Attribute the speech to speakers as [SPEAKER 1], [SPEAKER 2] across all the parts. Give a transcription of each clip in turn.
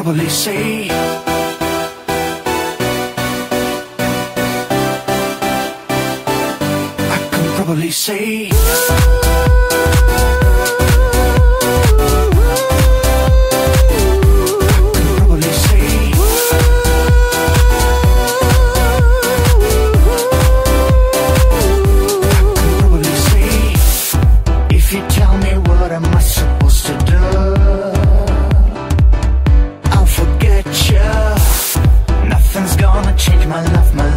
[SPEAKER 1] probably say probably say if you tell me what am I supposed to do, I'll forget you. Nothing's gonna change my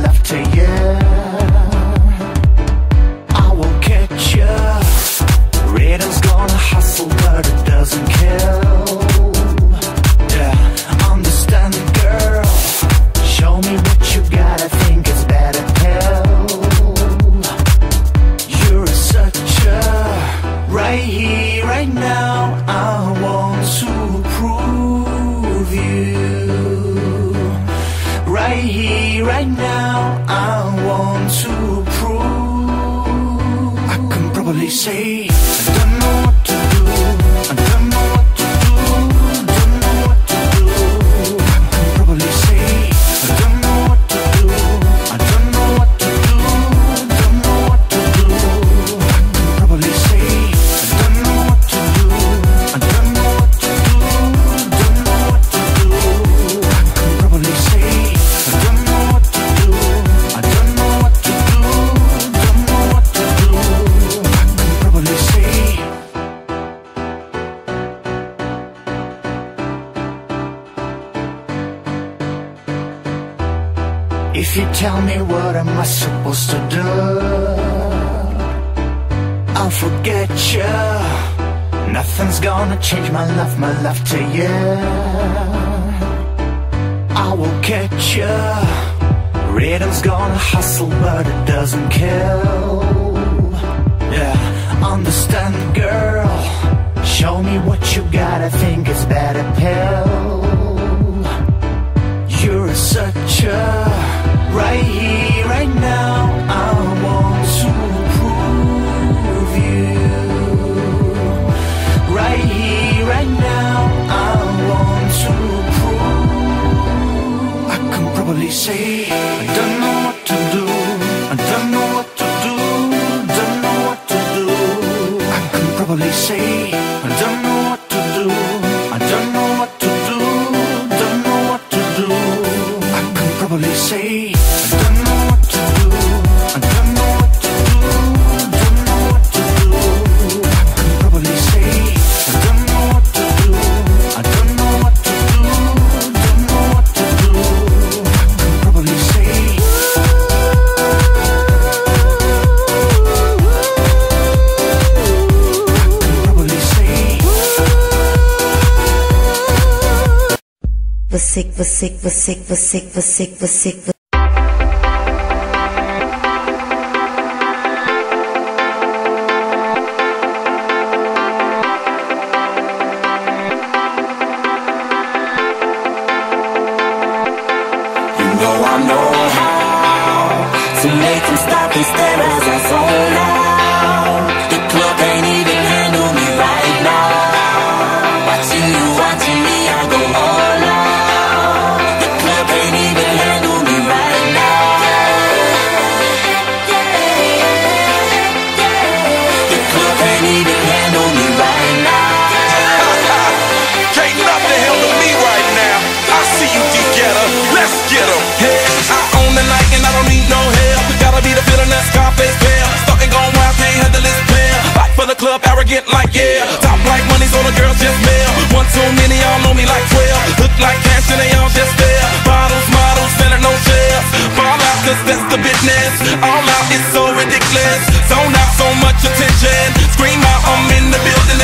[SPEAKER 1] love to you. Rhythm's gonna hustle, but it doesn't kill. Yeah, understand it, girl. Show me what you got, I think it's better tell. You're such a right here, right now. I want to prove you. Right here, right now. I want to prove. I can probably say if you tell me what am I supposed to do, I'll forget you. Nothing's gonna change my love to you. I will catch you. Rhythm's gonna hustle, but it doesn't kill. Yeah, understand, girl. Show me what you got, I think it's better pill. You're such a right here, right now. I want to prove you. Right here, right now. I want to prove. I can probably say I don't know what to do. I don't know what to do. Don't know what to do. I can probably say I don't know what to do. I don't know what to do. Don't know what to do. I can probably say
[SPEAKER 2] sick.
[SPEAKER 3] I know how to make them stop and stare as I zone out. The club can't even handle me right now. Watching you, watching me, I go all out. The club can't even handle me right now. The club can't even handle me right now.
[SPEAKER 4] Can't nothing handle me right now. I see you, D-Getter, let's get 'em. I own the night and I don't need no help. Gotta be the feeling that Scarface feel. Starting going wild, can't handle this pill. Back for the club, arrogant like yeah. Top like money, so the girls just mail. One too many, y'all know me like 12. Look like cash and they all just there. Bottles, models, selling no shares. Fall out, cause that's the business. All out, it's so ridiculous. Zone out, so much attention. Scream out, I'm in the building.